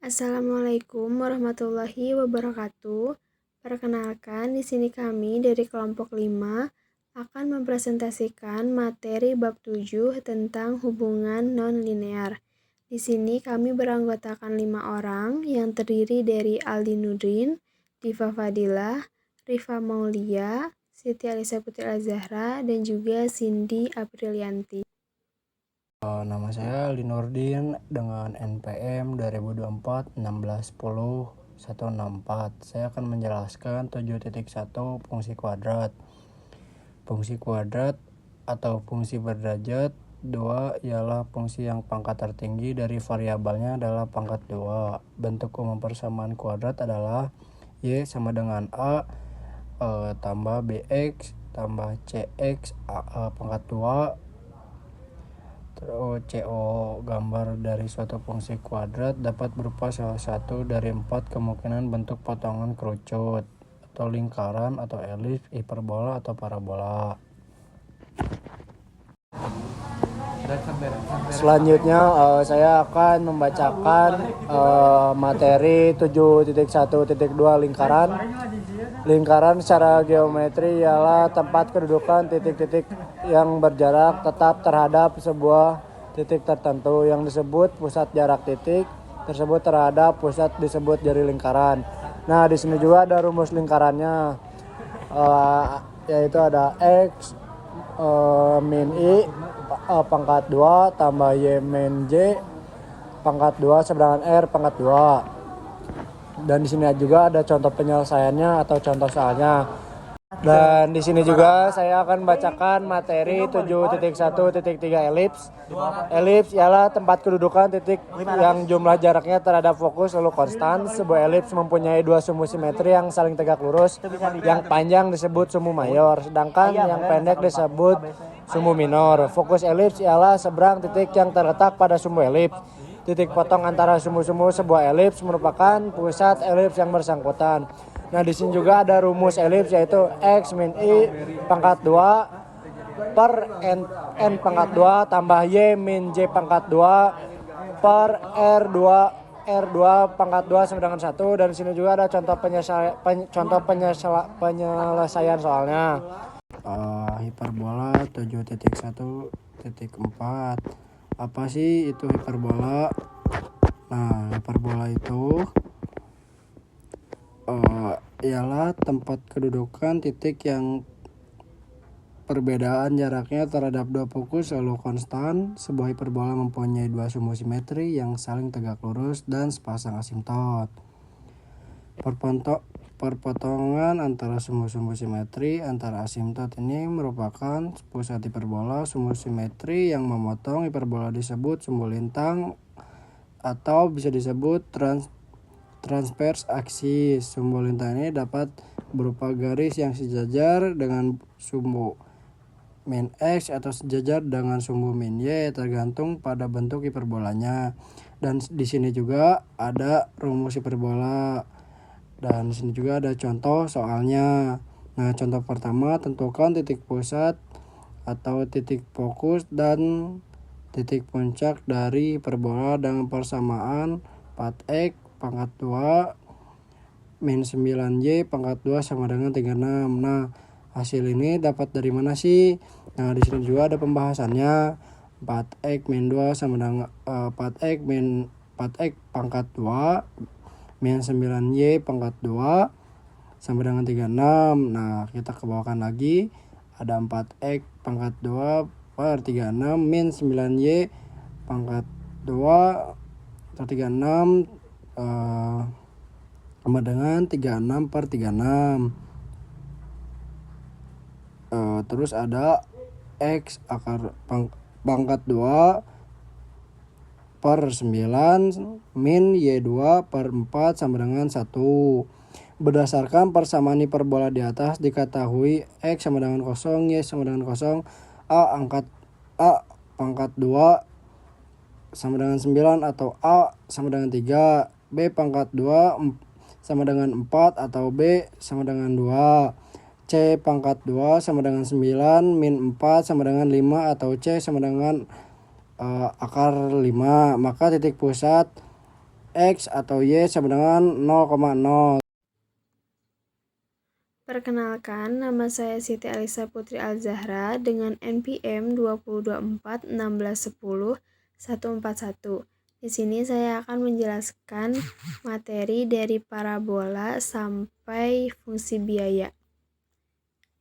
Assalamualaikum warahmatullahi wabarakatuh. Perkenalkan, di sini kami dari kelompok 5 akan mempresentasikan materi bab 7 tentang hubungan non-linear. Di sini kami beranggotakan 5 orang yang terdiri dari Aldi Nudrin, Diva Fadilah, Rifa Maulia, Siti Alisa Putri Azahra, dan juga Cindy Aprilianti. Nama saya Linurdin dengan NPM 2024 1610 164. Saya akan menjelaskan 7.1 fungsi kuadrat. Fungsi kuadrat atau fungsi berderajat 2 ialah fungsi yang pangkat tertinggi dari variabelnya adalah pangkat 2. Bentuk umum persamaan kuadrat adalah Y sama dengan A tambah BX tambah CX pangkat 2 Terus CO gambar dari suatu fungsi kuadrat dapat berupa salah satu dari 4 kemungkinan bentuk potongan kerucut atau lingkaran atau elips, hiperbola atau parabola. Selanjutnya saya akan membacakan materi 7.1.2 lingkaran. Lingkaran secara geometri ialah tempat kedudukan titik-titik yang berjarak tetap terhadap sebuah titik tertentu yang disebut pusat jarak titik tersebut terhadap pusat disebut jari lingkaran. Nah, di sini juga ada rumus lingkarannya, yaitu ada X min I pangkat 2 tambah Y min J pangkat 2 sama dengan R pangkat 2. Dan di sini juga ada contoh penyelesaiannya atau contoh soalnya. Dan di sini juga saya akan bacakan materi 7.1.3 elips. Elips ialah tempat kedudukan titik yang jumlah jaraknya terhadap fokus lalu konstan. Sebuah elips mempunyai dua sumbu simetri yang saling tegak lurus. Yang panjang disebut sumbu mayor, sedangkan yang pendek disebut sumbu minor. Fokus elips ialah seberang titik yang terletak pada sumbu elips. Titik potong antara sumbu-sumbu sebuah elips merupakan pusat elips yang bersangkutan. Nah, di sini juga ada rumus elips yaitu X min I pangkat 2 per N pangkat 2 tambah Y min J pangkat 2 per R2 pangkat 2 sama dengan 1. Dan di sini juga ada contoh penyelesaian soalnya. Hiperbola 7.1.4. Apa sih itu hiperbola? Nah, hiperbola itu ialah tempat kedudukan titik yang perbedaan jaraknya terhadap dua fokus selalu konstan. Sebuah hiperbola mempunyai dua sumbu simetri yang saling tegak lurus dan sepasang asimptot. Perpotongan antara sumbu-sumbu simetri antara asimptot ini merupakan pusat hiperbola. Sumbu simetri yang memotong hiperbola disebut sumbu lintang atau bisa disebut transverse aksis. Sumbu lintang ini dapat berupa garis yang sejajar dengan sumbu min X atau sejajar dengan sumbu min Y tergantung pada bentuk hiperbolanya. Dan di sini juga ada rumus hiperbola. Dan di sini juga ada contoh soalnya. Nah, contoh pertama, tentukan titik pusat atau titik fokus dan titik puncak dari hiperbola dengan persamaan 4x pangkat 2 min 9y pangkat 2 sama dengan 36. Nah, hasil ini dapat dari mana sih? Nah, di sini juga ada pembahasannya. 4x min 2 sama dengan 4x pangkat 2 min 9y pangkat 2 sama dengan 36. Nah, kita kebawakan lagi. Ada 4x pangkat 2 per 36 min 9y pangkat 2 atau 36 sama dengan 36 per 36. Terus ada X akar pangkat 2 per 9 min Y2 per 4 sama dengan 1. Berdasarkan persamaan hiperbola di atas diketahui X sama dengan 0, Y sama dengan 0, A pangkat 2 sama dengan 9 atau A sama dengan 3, B pangkat 2 sama dengan 4 atau B sama dengan 2, C pangkat 2 sama dengan 9 min 4 sama dengan 5 atau C sama dengan akar 5. Maka titik pusat X atau Y sama dengan 0,0. Perkenalkan, nama saya Siti Alisa Putri Al-Zahra dengan NPM 20241610-141. Di sini saya akan menjelaskan materi dari parabola sampai fungsi biaya.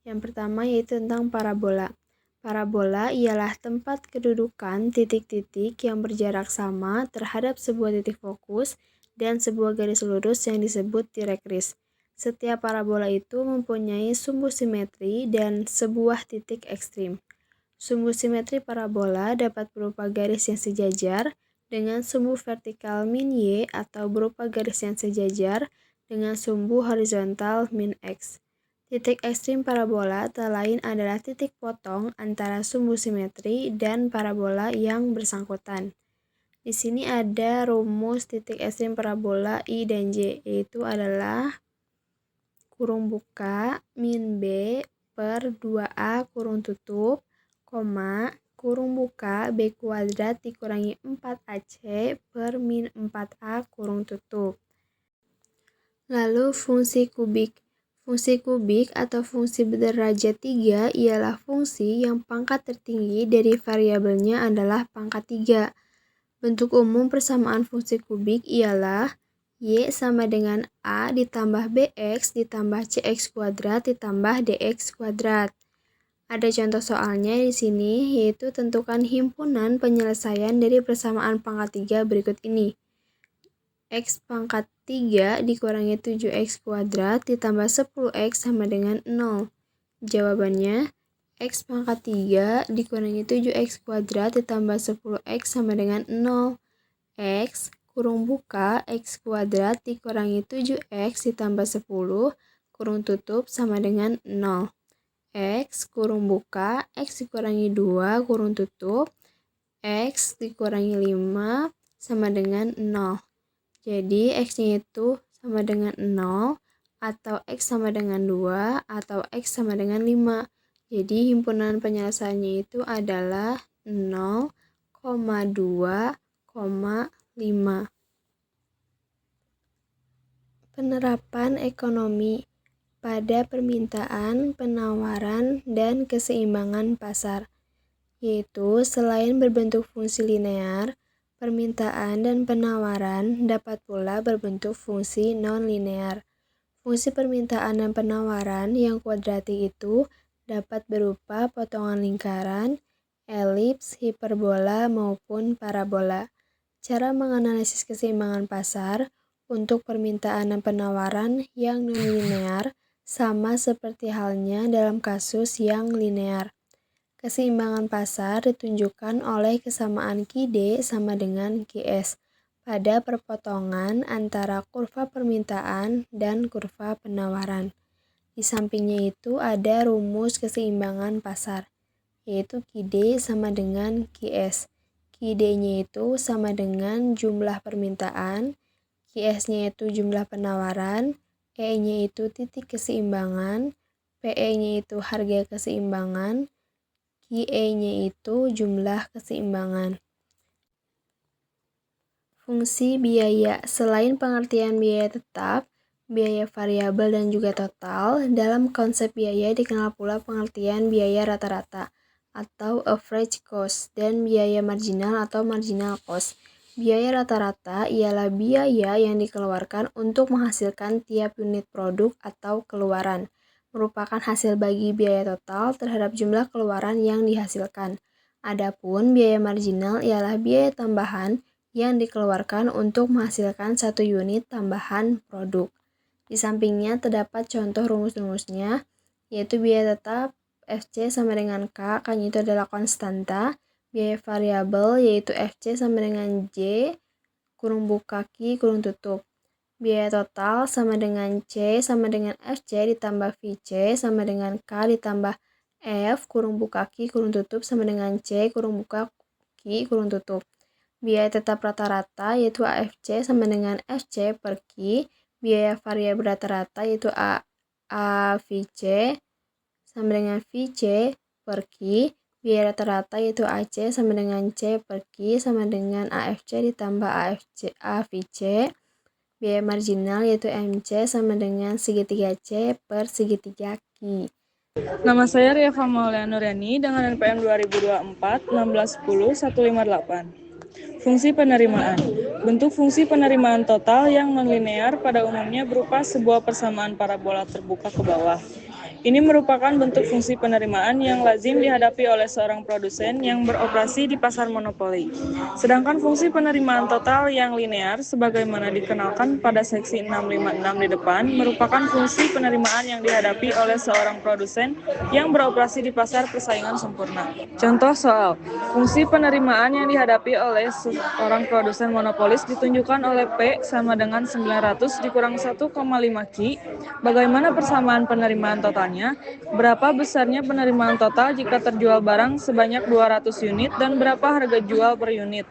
Yang pertama yaitu tentang parabola. Parabola ialah tempat kedudukan titik-titik yang berjarak sama terhadap sebuah titik fokus dan sebuah garis lurus yang disebut direktris. Setiap parabola itu mempunyai sumbu simetri dan sebuah titik ekstrim. Sumbu simetri parabola dapat berupa garis yang sejajar dengan sumbu vertikal min Y atau berupa garis yang sejajar dengan sumbu horizontal min X. Titik ekstrim parabola tak lain adalah titik potong antara sumbu simetri dan parabola yang bersangkutan. Di sini ada rumus titik ekstrim parabola I dan J, yaitu adalah kurung buka min B per 2A kurung tutup, koma, kurung buka B kuadrat dikurangi 4AC per min 4A kurung tutup. Lalu fungsi kubik. Fungsi kubik atau fungsi berderajat 3 ialah fungsi yang pangkat tertinggi dari variabelnya adalah pangkat 3. Bentuk umum persamaan fungsi kubik ialah Y sama dengan A ditambah BX ditambah CX kuadrat ditambah DX kuadrat. Ada contoh soalnya di sini, yaitu tentukan himpunan penyelesaian dari persamaan pangkat 3 berikut ini. X pangkat 3 dikurangi 7X kuadrat ditambah 10X sama dengan 0. Jawabannya, X pangkat 3 dikurangi 7X kuadrat ditambah 10X sama dengan 0. X kurung buka X kuadrat dikurangi 7X ditambah 10 kurung tutup sama dengan 0. X kurung buka X dikurangi 2 kurung tutup X dikurangi 5 sama dengan 0. Jadi X-nya itu sama dengan 0, atau X sama dengan 2, atau X sama dengan 5. Jadi himpunan penyelesaiannya itu adalah 0, 2, 5. Penerapan ekonomi pada permintaan, penawaran, dan keseimbangan pasar, yaitu selain berbentuk fungsi linear, permintaan dan penawaran dapat pula berbentuk fungsi non-linear. Fungsi permintaan dan penawaran yang kuadratik itu dapat berupa potongan lingkaran, elips, hiperbola, maupun parabola. Cara menganalisis keseimbangan pasar untuk permintaan dan penawaran yang non-linear sama seperti halnya dalam kasus yang linear. Keseimbangan pasar ditunjukkan oleh kesamaan QD sama dengan QS pada perpotongan antara kurva permintaan dan kurva penawaran. Di sampingnya itu ada rumus keseimbangan pasar, yaitu QD sama dengan QS. QD-nya itu sama dengan jumlah permintaan, QS-nya itu jumlah penawaran, E-nya itu titik keseimbangan, PE-nya itu harga keseimbangan, QE-nya itu jumlah keseimbangan. Fungsi biaya. Selain pengertian biaya tetap, biaya variabel dan juga total, dalam konsep biaya dikenal pula pengertian biaya rata-rata atau average cost dan biaya marginal atau marginal cost. Biaya rata-rata ialah biaya yang dikeluarkan untuk menghasilkan tiap unit produk atau keluaran, merupakan hasil bagi biaya total terhadap jumlah keluaran yang dihasilkan. Adapun biaya marginal ialah biaya tambahan yang dikeluarkan untuk menghasilkan satu unit tambahan produk. Di sampingnya terdapat contoh rumus-rumusnya, yaitu biaya tetap FC sama dengan K, K-nya itu adalah konstanta, biaya variabel yaitu FC sama dengan J, kurung buka Q, kurung tutup. Biaya total sama dengan C sama dengan FC ditambah VC sama dengan K ditambah F kurung buka Q kurung tutup sama dengan C kurung buka Q kurung tutup. Biaya tetap rata-rata yaitu AFC sama dengan FC per Q. Biaya variabel rata-rata yaitu AVC sama dengan VC per Q. Biaya rata-rata yaitu AC sama dengan C per Q sama dengan AFC ditambah AVC. Biaya marginal yaitu MC sama dengan segitiga C per segitiga Q. Nama saya Rieva Mauliana Nuriani dengan NPM 2024 1610 158. Fungsi penerimaan. Bentuk fungsi penerimaan total yang nonlinear pada umumnya berupa sebuah persamaan parabola terbuka ke bawah. Ini merupakan bentuk fungsi penerimaan yang lazim dihadapi oleh seorang produsen yang beroperasi di pasar monopoli. Sedangkan fungsi penerimaan total yang linear, sebagaimana dikenalkan pada seksi 656 di depan, merupakan fungsi penerimaan yang dihadapi oleh seorang produsen yang beroperasi di pasar persaingan sempurna. Contoh soal, fungsi penerimaan yang dihadapi oleh seorang produsen monopolis ditunjukkan oleh P sama dengan 900 dikurang 1,5 Q. Bagaimana persamaan penerimaan totalnya? Berapa besarnya penerimaan total jika terjual barang sebanyak 200 unit dan berapa harga jual per unit?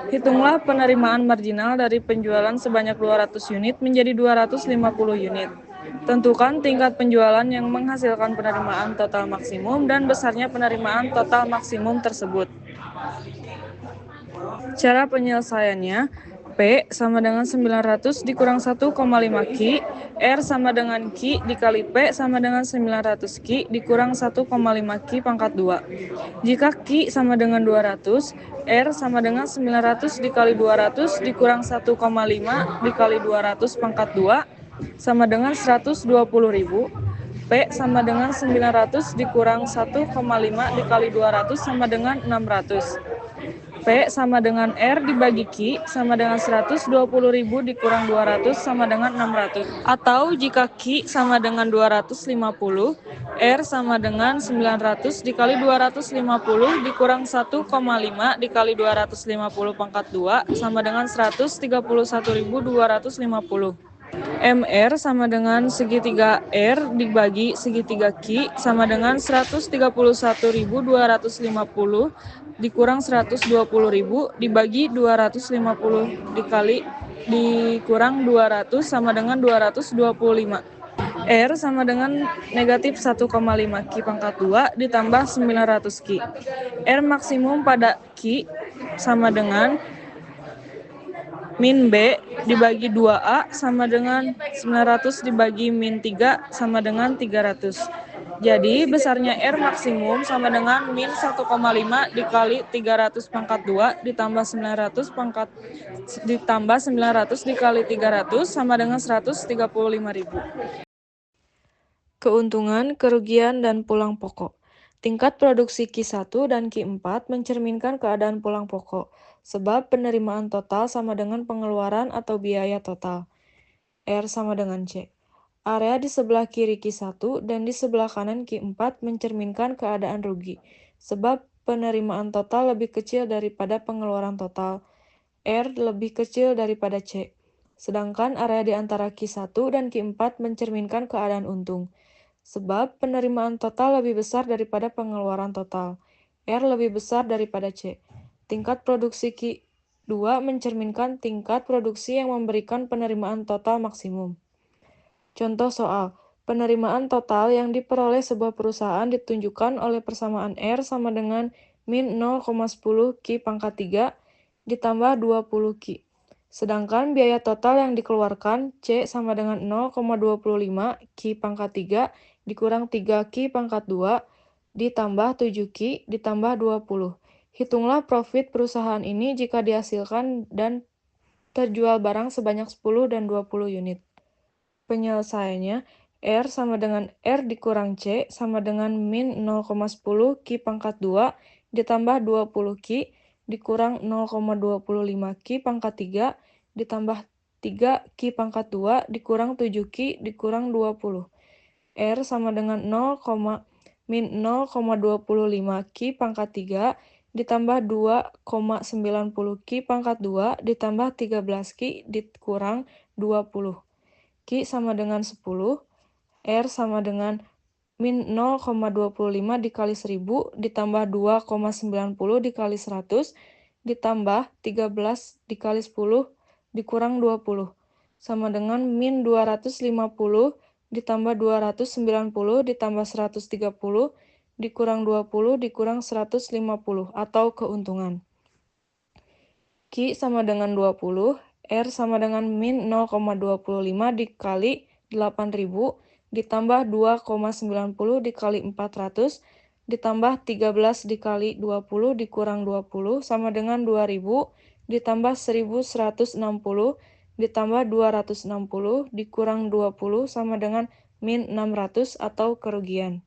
Hitunglah penerimaan marginal dari penjualan sebanyak 200 unit menjadi 250 unit. Tentukan tingkat penjualan yang menghasilkan penerimaan total maksimum dan besarnya penerimaan total maksimum tersebut. Cara penyelesaiannya, P sama dengan 900 dikurang 1,5 Q, R sama dengan Q dikali P sama dengan 900 Q dikurang 1,5 Q pangkat 2. Jika Q sama dengan 200, R sama dengan 900 dikali 200 dikurang 1,5 dikali 200 pangkat 2 sama dengan 120.000. P sama dengan 900 dikurang 1,5 dikali 200 sama dengan 600. P sama dengan R dibagi Q sama dengan 120.000 dikurang 200 sama dengan 600. Atau jika Q sama dengan 250, R sama dengan 900 dikali 250 dikurang 1,5 dikali 250 pangkat 2 sama dengan 131.250. MR sama dengan segitiga R dibagi segitiga Q sama dengan 131.250 dikurang 120.000 dibagi 250 dikurang 200 sama dengan 225. R sama dengan negatif 1,5 Q pangkat 2 ditambah 900 Q. R maksimum pada Q sama dengan min B dibagi 2A sama dengan 900 dibagi min 3 sama dengan 300. Jadi besarnya R maksimum sama dengan min 1,5 dikali 300 pangkat 2 ditambah 900 dikali 300 sama dengan 135.000. Keuntungan, kerugian, dan pulang pokok. Tingkat produksi Q1 dan Q4 mencerminkan keadaan pulang pokok, sebab penerimaan total sama dengan pengeluaran atau biaya total. R sama dengan C. Area di sebelah kiri Q1 dan di sebelah kanan Q4 mencerminkan keadaan rugi, sebab penerimaan total lebih kecil daripada pengeluaran total. R lebih kecil daripada C. Sedangkan area di antara Q1 dan Q4 mencerminkan keadaan untung, sebab penerimaan total lebih besar daripada pengeluaran total. R lebih besar daripada C. Tingkat produksi Q2 mencerminkan tingkat produksi yang memberikan penerimaan total maksimum. Contoh soal, penerimaan total yang diperoleh sebuah perusahaan ditunjukkan oleh persamaan R sama dengan min 0,10 Q pangkat 3 ditambah 20 Q. Sedangkan biaya total yang dikeluarkan C sama dengan 0,25 Q pangkat 3 dikurang 3 Q pangkat 2 ditambah 7 Q ditambah 20. Hitunglah profit perusahaan ini jika dihasilkan dan terjual barang sebanyak 10 dan 20 unit. Penyelesaiannya, R sama dengan R dikurang C sama dengan min 0,10 Q pangkat 2 ditambah 20 Q dikurang 0,25 Q pangkat 3 ditambah 3 Q pangkat 2 dikurang 7 Q dikurang 20. R sama dengan min 0,25 Q pangkat 3 ditambah 2,90 Q pangkat 2 ditambah 13 Q dikurang 20. Q sama dengan 10, R sama dengan min 0,25 dikali 1000 ditambah 2,90 dikali 100 ditambah 13 dikali 10 dikurang 20 sama dengan min 250 ditambah 290 ditambah 130 dikurang 20 dikurang 150 atau keuntungan. Q sama dengan 20, R sama dengan min 0,25 dikali 8.000 ditambah 2,90 dikali 400 ditambah 13 dikali 20 dikurang 20 sama dengan 2.000 ditambah 1.160 ditambah 260 dikurang 20 sama dengan min 600 atau kerugian.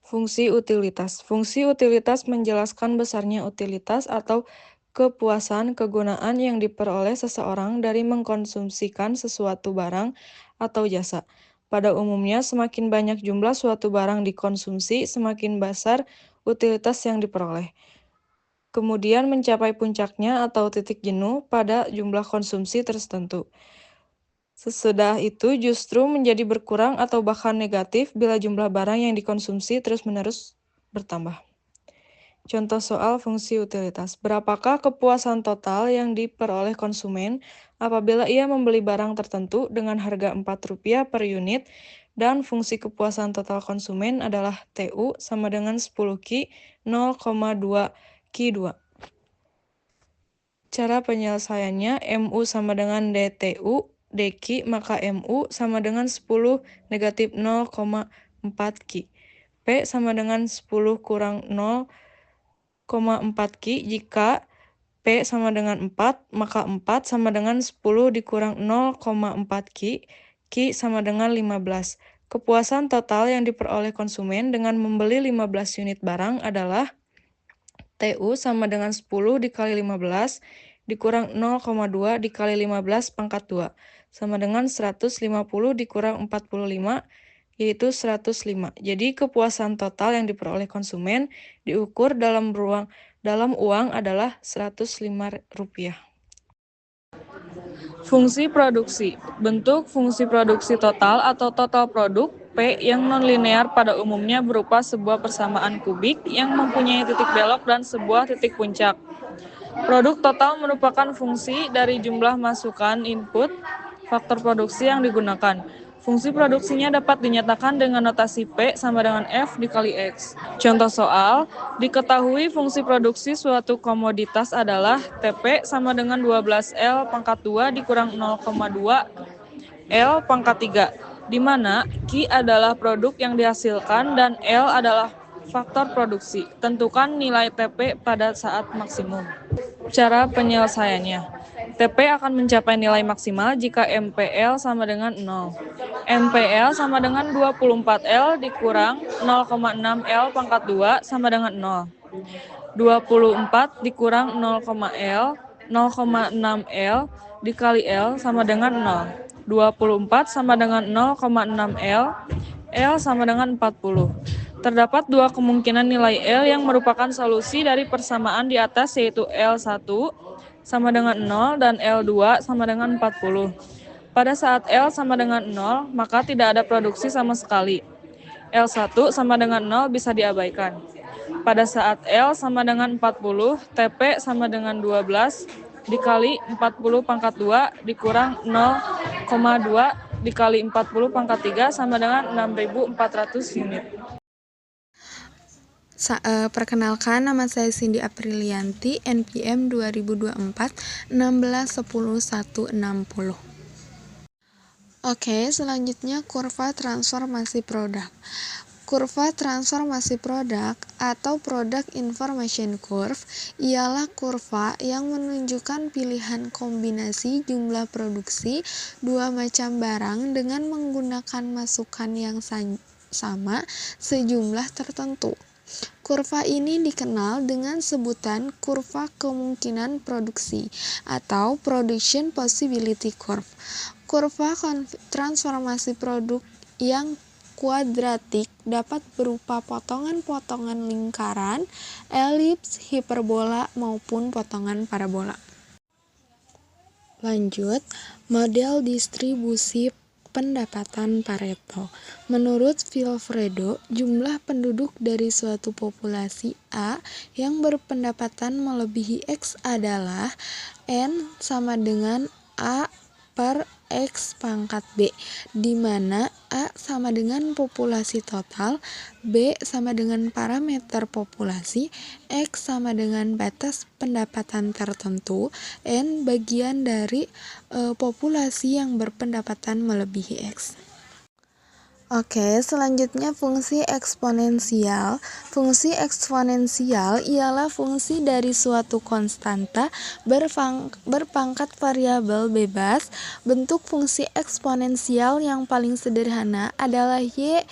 Fungsi utilitas. Fungsi utilitas menjelaskan besarnya utilitas atau kepuasan kegunaan yang diperoleh seseorang dari mengkonsumsikan sesuatu barang atau jasa. Pada umumnya, semakin banyak jumlah suatu barang dikonsumsi, semakin besar utilitas yang diperoleh. Kemudian mencapai puncaknya atau titik jenuh pada jumlah konsumsi tertentu. Sesudah itu justru menjadi berkurang atau bahkan negatif bila jumlah barang yang dikonsumsi terus-menerus bertambah. Contoh soal fungsi utilitas. Berapakah kepuasan total yang diperoleh konsumen apabila ia membeli barang tertentu dengan harga Rp4 per unit dan fungsi kepuasan total konsumen adalah TU sama dengan 10 Q 0,2 Q2. Cara penyelesaiannya MU sama dengan DTU dq maka MU sama dengan 10 negatif 0,4 Q. P sama dengan 10 kurang 0,4 Q. Jika P sama dengan 4, maka 4 sama dengan 10 dikurang 0,4 Q. Q sama dengan 15. Kepuasan total yang diperoleh konsumen dengan membeli 15 unit barang adalah TU sama dengan 10 dikali 15 dikurang 0,2 dikali 15 pangkat 2 sama dengan 150 dikurang 45 yaitu 105. Jadi kepuasan total yang diperoleh konsumen diukur dalam uang adalah Rp105. Fungsi produksi. Bentuk fungsi produksi total atau total produk P yang nonlinear pada umumnya berupa sebuah persamaan kubik yang mempunyai titik belok dan sebuah titik puncak. Produk total merupakan fungsi dari jumlah masukan input faktor produksi yang digunakan. Fungsi produksinya dapat dinyatakan dengan notasi P sama dengan F dikali X. Contoh soal, diketahui fungsi produksi suatu komoditas adalah TP sama dengan 12L pangkat 2 dikurang 0,2 L pangkat 3, di mana Q adalah produk yang dihasilkan dan L adalah faktor produksi. Tentukan nilai TP pada saat maksimum. Cara penyelesaiannya. TP akan mencapai nilai maksimal jika MPL sama dengan 0. MPL sama dengan 24L dikurang 0,6 L pangkat 2 sama dengan 0. 24 dikurang 0,6 L dikali L sama dengan 0. 24 sama dengan 0,6 L sama dengan 40. Terdapat dua kemungkinan nilai L yang merupakan solusi dari persamaan di atas yaitu L1 sama dengan 0 dan L2 sama dengan 40. Pada saat L sama dengan 0, maka tidak ada produksi sama sekali. L1 sama dengan 0 bisa diabaikan. Pada saat L sama dengan 40, TP sama dengan 12 dikali 40 pangkat 2 dikurang 0,2 dikali 40 pangkat 3 sama dengan 6.400 unit. Perkenalkan, nama saya Cindy Aprilianti, NPM 2024 1610 160. Oke, selanjutnya kurva transformasi produk. Kurva transformasi produk atau Product Information Curve ialah kurva yang menunjukkan pilihan kombinasi jumlah produksi dua macam barang dengan menggunakan masukan yang sama sejumlah tertentu. Kurva ini dikenal dengan sebutan kurva kemungkinan produksi atau Production Possibility Curve. Kurva transformasi produk yang kuadratik dapat berupa potongan-potongan lingkaran, elips, hiperbola, maupun potongan parabola. Lanjut, model distribusi pendapatan Pareto. Menurut Vilfredo, jumlah penduduk dari suatu populasi A yang berpendapatan melebihi X adalah N sama dengan A per X pangkat B, di mana A sama dengan populasi total, B sama dengan parameter populasi, X sama dengan batas pendapatan tertentu, N bagian dari populasi yang berpendapatan melebihi X. Oke, selanjutnya fungsi eksponensial. Fungsi eksponensial ialah fungsi dari suatu konstanta berpangkat variabel bebas. Bentuk fungsi eksponensial yang paling sederhana adalah y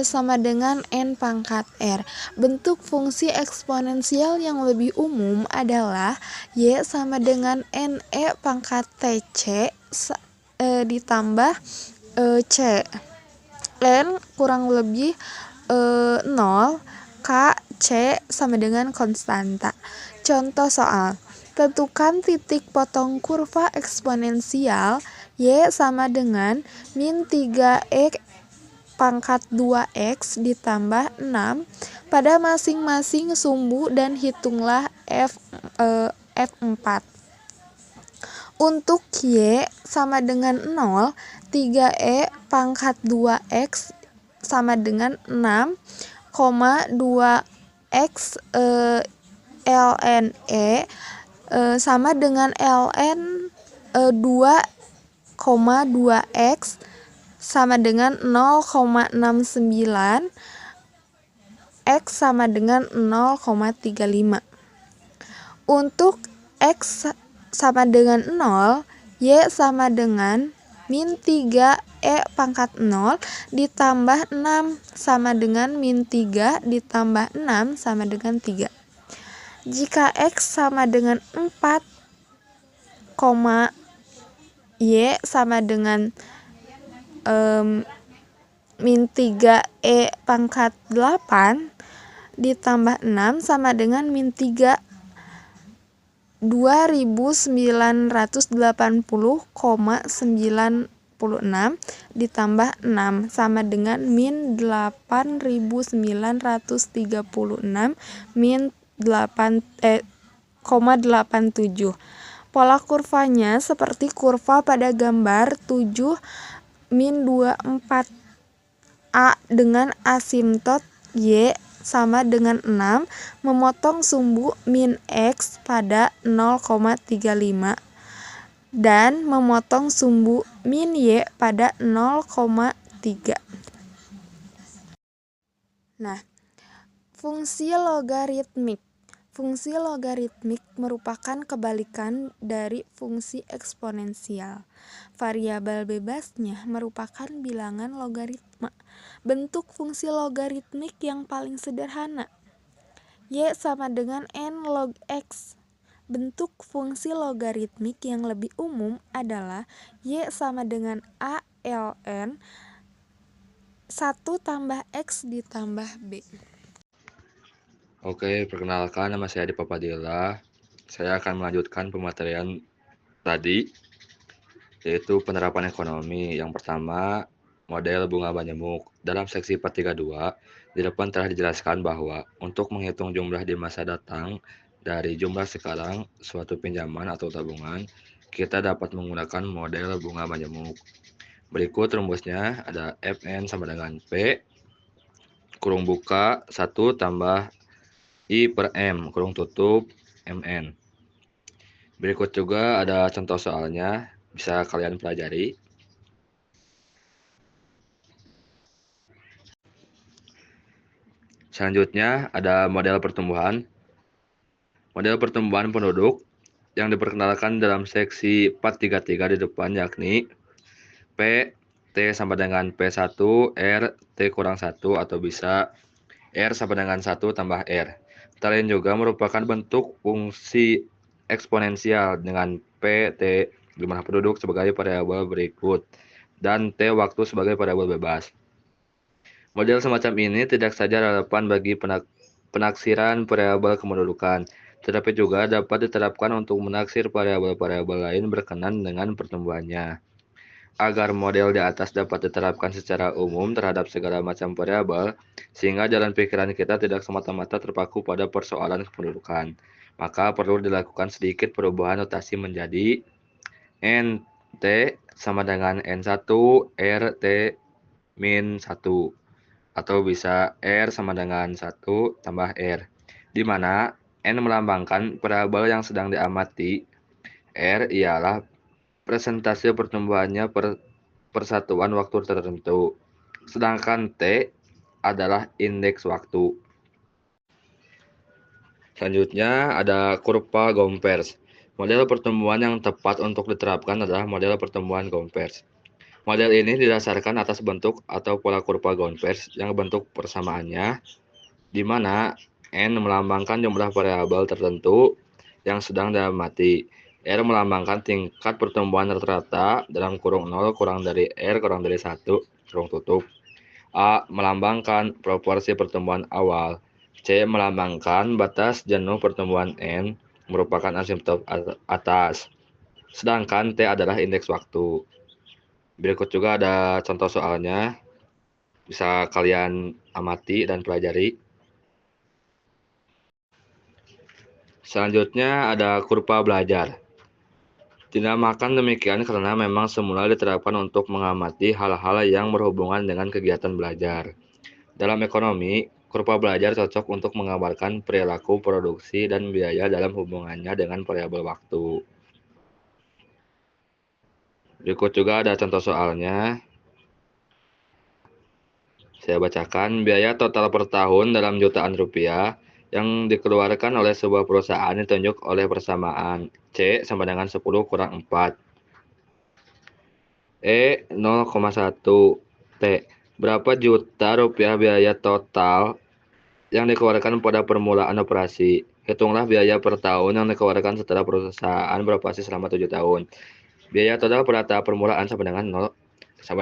sama dengan n pangkat r. Bentuk fungsi eksponensial yang lebih umum adalah y sama dengan ne pangkat tc ditambah c. N kurang lebih 0, K, C sama dengan konstanta. Contoh soal, tentukan titik potong kurva eksponensial Y sama dengan min 3E pangkat 2X ditambah 6 pada masing-masing sumbu dan hitunglah F4. Untuk Y sama dengan 0, 3E pangkat 2X sama dengan 6, 2X ln E sama dengan ln 2,2X sama dengan 0,69, X sama dengan 0,35. Untuk X sama dengan 0, Y sama dengan min 3E pangkat 0 ditambah 6 sama dengan min 3 ditambah 6 sama dengan 3. Jika X sama dengan 4, Y sama dengan min 3E pangkat 8 ditambah 6 sama dengan min 3 2980,96 ditambah 6 sama dengan min 8936 min 8,87. Pola kurvanya seperti kurva pada gambar 7 min 24 A dengan asimtot Y sama dengan 6, memotong sumbu min X pada 0,35 dan memotong sumbu min Y pada 0,3. Nah, fungsi logaritmik. Fungsi logaritmik merupakan kebalikan dari fungsi eksponensial. Variabel bebasnya merupakan bilangan logaritma. Bentuk fungsi logaritmik yang paling sederhana, Y sama dengan n log X. Bentuk fungsi logaritmik yang lebih umum adalah Y sama dengan A ln 1 tambah X ditambah B. Oke, perkenalkan, nama saya Adi Papadilla. Saya akan melanjutkan pematerian tadi, yaitu penerapan ekonomi. Yang pertama, model bunga Banyemuk. Dalam seksi 432, di depan telah dijelaskan bahwa untuk menghitung jumlah di masa datang dari jumlah sekarang suatu pinjaman atau tabungan, kita dapat menggunakan model bunga Banyemuk. Berikut rumusnya ada Fn sama dengan P, kurung buka, 1 tambah I per M, kurung tutup, MN. Berikut juga ada contoh soalnya, bisa kalian pelajari. Selanjutnya ada model pertumbuhan. Model pertumbuhan penduduk yang diperkenalkan dalam seksi 433 di depan yakni P, T sama dengan P1, R, T kurang 1 atau bisa R sama dengan 1 tambah R. Talian juga merupakan bentuk fungsi eksponensial dengan P, T jumlah penduduk sebagai variabel berikut dan T waktu sebagai variabel bebas. Model semacam ini tidak saja relevan bagi penaksiran variabel kependudukan, tetapi juga dapat diterapkan untuk menaksir variabel-variabel lain berkenan dengan pertumbuhannya. Agar model di atas dapat diterapkan secara umum terhadap segala macam variabel, sehingga jalan pikiran kita tidak semata-mata terpaku pada persoalan kependudukan, maka perlu dilakukan sedikit perubahan notasi menjadi NT sama dengan N1 RT min 1. Atau bisa R sama dengan 1 tambah R. Di mana N melambangkan variabel yang sedang diamati. R ialah presentase pertumbuhannya per persatuan waktu tertentu. Sedangkan T adalah indeks waktu. Selanjutnya ada kurva Gompers. Model pertumbuhan yang tepat untuk diterapkan adalah model pertumbuhan Gompers. Model ini didasarkan atas bentuk atau pola kurva Gompers yang bentuk persamaannya, di mana N melambangkan jumlah variabel tertentu yang sedang diamati. R melambangkan tingkat pertumbuhan rata-rata dalam kurung 0 kurang dari R kurang dari 1 kurung tutup. A melambangkan proporsi pertumbuhan awal. C melambangkan batas jenuh pertumbuhan N merupakan asimptot atas. Sedangkan T adalah indeks waktu. Berikut juga ada contoh soalnya. Bisa kalian amati dan pelajari. Selanjutnya ada kurva belajar. Dinamakan demikian karena memang semula diterapkan untuk mengamati hal-hal yang berhubungan dengan kegiatan belajar. Dalam ekonomi, kurva belajar cocok untuk menggambarkan perilaku produksi dan biaya dalam hubungannya dengan variabel waktu. Berikut juga ada contoh soalnya. Saya bacakan, biaya total per tahun dalam jutaan rupiah yang dikeluarkan oleh sebuah perusahaan ditunjuk oleh persamaan C sama dengan 10 kurang 4. E 0,1 T. Berapa juta rupiah biaya total yang dikeluarkan pada permulaan operasi? Hitunglah biaya per tahun yang dikeluarkan setelah perusahaan beroperasi selama 7 tahun. Biaya total pada tahap permulaan sama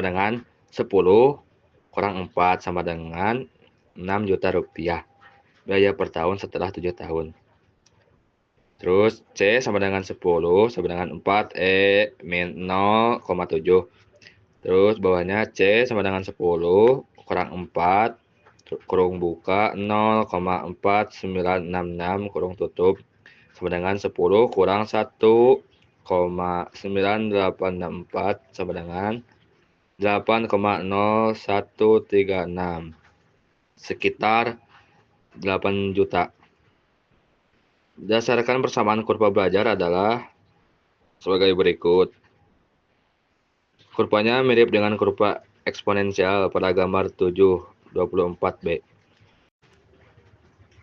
dengan 10 kurang 4 sama dengan 6 juta rupiah. Biaya per tahun setelah 7 tahun. Terus C sama dengan 10 sama dengan 4 min 0,7. Terus bawahnya C sama dengan 10 kurang 4 kurung buka 0,4966 kurung tutup sama dengan 10 kurang 1,9864 sama dengan 8,0136 sekitar 8 juta. Berdasarkan persamaan kurva belajar adalah sebagai berikut. Kurvanya mirip dengan kurva eksponensial pada gambar 7.24b.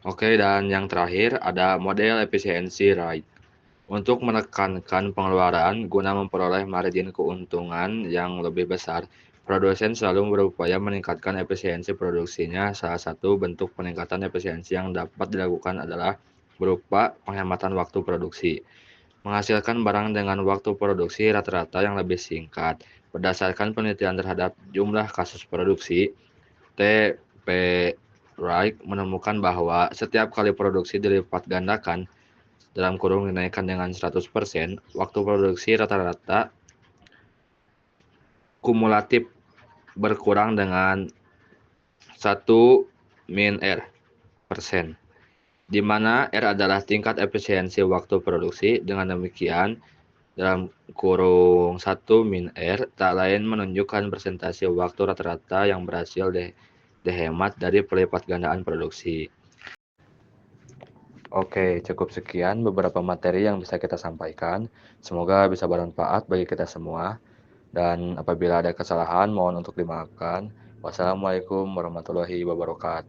Oke, dan yang terakhir ada model efisiensi Wright. Untuk menekankan pengeluaran guna memperoleh margin keuntungan yang lebih besar, produsen selalu berupaya meningkatkan efisiensi produksinya. Salah satu bentuk peningkatan efisiensi yang dapat dilakukan adalah berupa penghematan waktu produksi. Menghasilkan barang dengan waktu produksi rata-rata yang lebih singkat. Berdasarkan penelitian terhadap jumlah kasus produksi, T.P. Wright menemukan bahwa setiap kali produksi dilipat gandakan dalam kurung dinaikkan dengan 100%, waktu produksi rata-rata kumulatif berkurang dengan 1 min R persen, di mana R adalah tingkat efisiensi waktu produksi. Dengan demikian, dalam kurung 1 min R tak lain menunjukkan persentase waktu rata-rata yang berhasil dihemat dari pelipat gandaan produksi. Oke, cukup sekian beberapa materi yang bisa kita sampaikan. Semoga bisa bermanfaat bagi kita semua. Dan apabila ada kesalahan, mohon untuk dimaafkan. Wassalamualaikum warahmatullahi wabarakatuh.